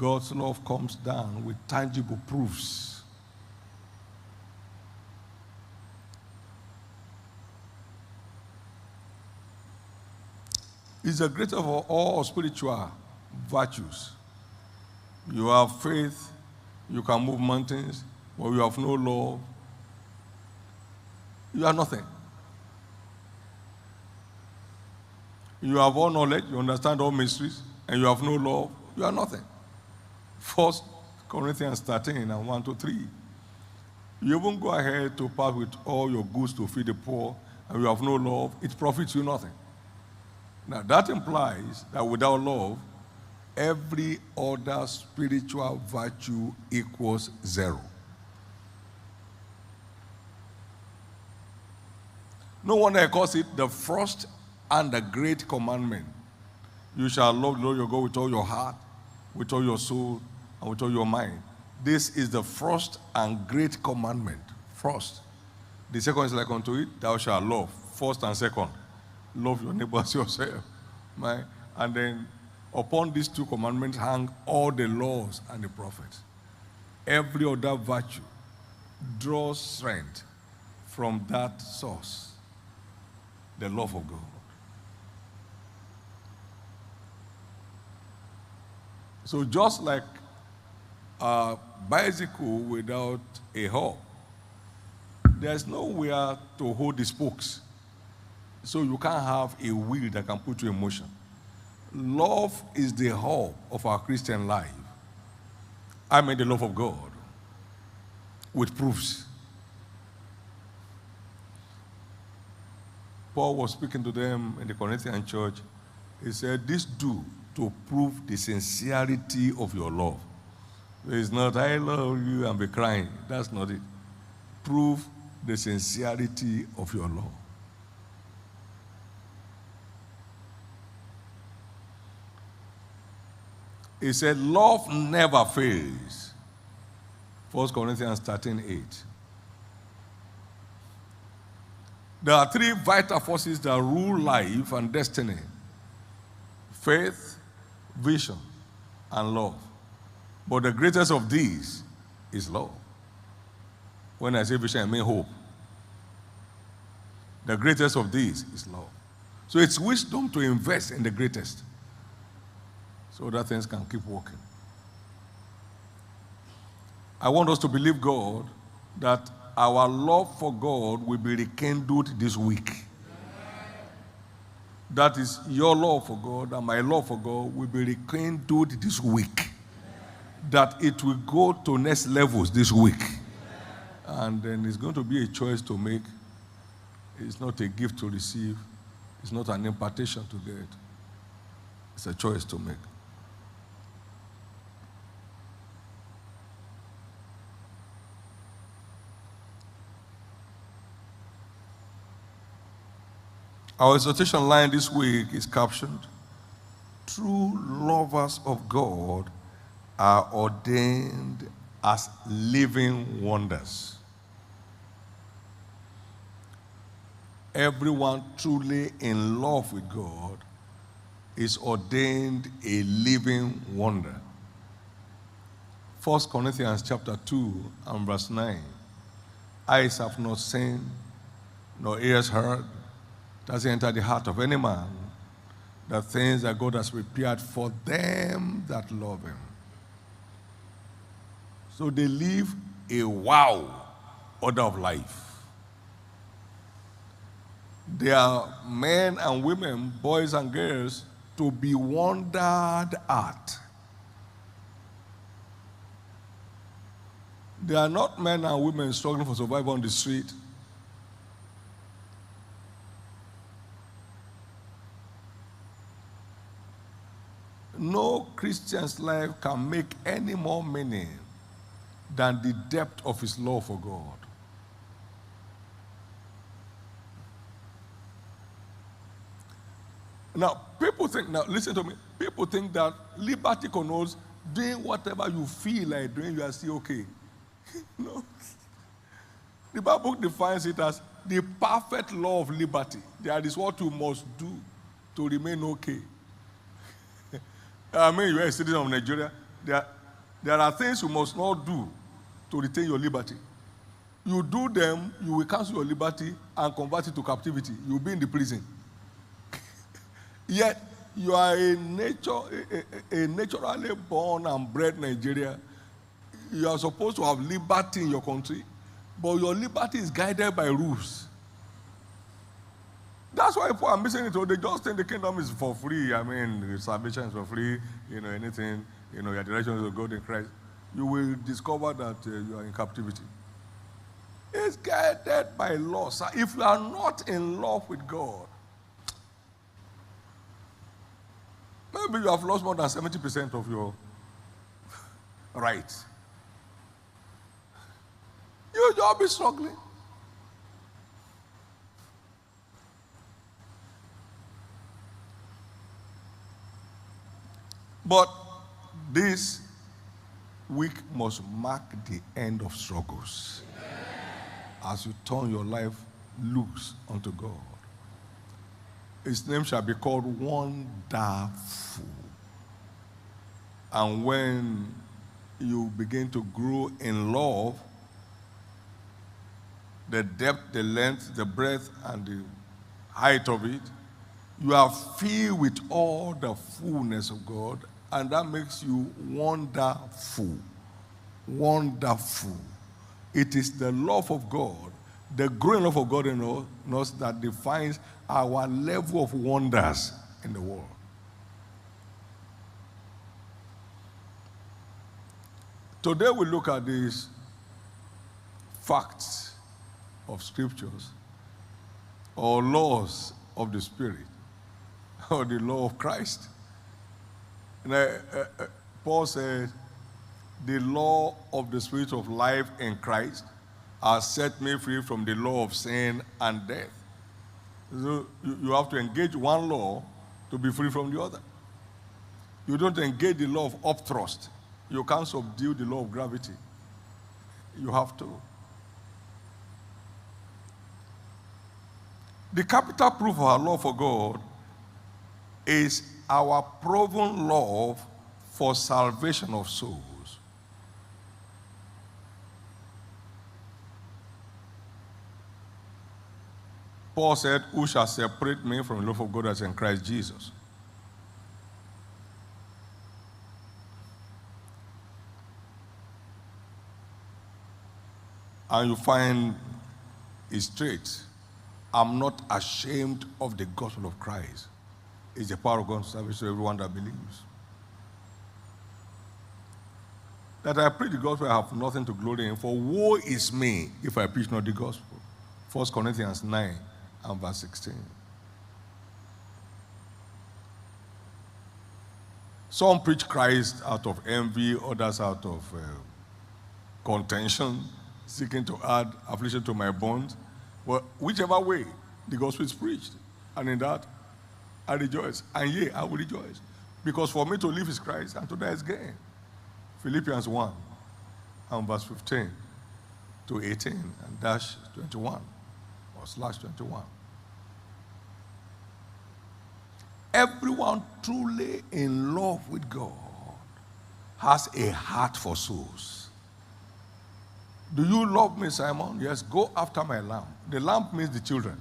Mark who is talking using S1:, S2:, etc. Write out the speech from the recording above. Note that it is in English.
S1: God's love comes down with tangible proofs. It's the greatest of all spiritual virtues. You have faith, you can move mountains, but you have no love, you are nothing. You have all knowledge, you understand all mysteries, and you have no love, you are nothing. 1 Corinthians 13 and 1 to 3. You even go ahead to part with all your goods to feed the poor, and you have no love, it profits you nothing. Now that implies that without love, every other spiritual virtue equals zero. No wonder he calls it the first and the great commandment. You shall love the Lord your God with all your heart, with all your soul, and with all your mind. This is the first and great commandment. First. The second is like unto it, thou shalt love. First and second. Love your neighbor as yourself. And then upon these two commandments hang all the laws and the prophets. Every other virtue draws strength from that source, the love of God. So just like a bicycle without a hub, there's nowhere to hold the spokes. So you can't have a wheel that can put you in motion. Love is the hub of our Christian life. I mean the love of God with proofs. Paul was speaking to them in the Corinthian church. He said, this do to prove the sincerity of your love. It's not, I love you and be crying. That's not it. Prove the sincerity of your love. He said, love never fails. 1 Corinthians 13:8. There are three vital forces that rule life and destiny: faith, vision, and love. But the greatest of these is love. When I say vision, I mean hope. The greatest of these is love. So it's wisdom to invest in the greatest, so that things can keep working. I want us to believe God that our love for God will be rekindled this week. That is, your love for God and my love for God will be rekindled this week. That it will go to next levels this week. And then it's going to be a choice to make. It's not a gift to receive. It's not an impartation to get. It's a choice to make. Our exhortation line this week is captioned, true lovers of God are ordained as living wonders. Everyone truly in love with God is ordained a living wonder. 1 Corinthians chapter 2 and verse 9. Eyes have not seen, nor ears heard, does enter the heart of any man, the things that God has prepared for them that love him. So they live a wow order of life. They are men and women, boys and girls, to be wondered at. They are not men and women struggling for survival on the street. No Christian's life can make any more meaning than the depth of his love for God. Now, people think, now listen to me, people think that liberty connotes doing whatever you feel like doing, you are still okay. No. The Bible defines it as the perfect law of liberty. That is what you must do to remain okay. I mean, you are a citizen of Nigeria. there, there are things you must not do to retain your liberty. You do them, you will cancel your liberty and convert it to captivity. You will be in the prison. Yet, you are a naturally born and bred Nigerian. You are supposed to have liberty in your country, but your liberty is guided by rules. That's why people are missing it. They just think the kingdom is for free. I mean, salvation is for free. Anything, your direction is to God in Christ. You will discover that you are in captivity. It's guided by law. So if you are not in love with God, maybe you have lost more than 70% of your rights. You'll be struggling. But this week must mark the end of struggles. As you turn your life loose unto God. His name shall be called Wonderful. And when you begin to grow in love, the depth, the length, the breadth, and the height of it, you are filled with all the fullness of God, and that makes you wonderful. Wonderful. It is the love of God, the growing love of God in us that defines our level of wonders in the world. Today we look at these facts of scriptures or laws of the Spirit or the law of Christ. And Paul said, the law of the Spirit of life in Christ has set me free from the law of sin and death. So you have to engage one law to be free from the other. You don't engage the law of upthrust. You can't subdue the law of gravity. You have to. The capital proof of our love for God is our proven love for salvation of souls. Paul said, who shall separate me from the love of God that's in Christ Jesus? And you find it straight. I'm not ashamed of the gospel of Christ. It's the power of God's salvation to everyone that believes. That I preach the gospel, I have nothing to glory in. For woe is me if I preach not the gospel. 1 Corinthians 9 and verse 16. Some preach Christ out of envy, others out of contention, seeking to add affliction to my bones. But whichever way the gospel is preached, and in that I rejoice. And yea, I will rejoice. Because for me to live is Christ and to die is gain. Philippians 1 and verse 15 to 18 and dash 21 or slash 21. Everyone truly in love with God has a heart for souls. Do you love me, Simon? Yes, go after my lamb. The lamb means the children.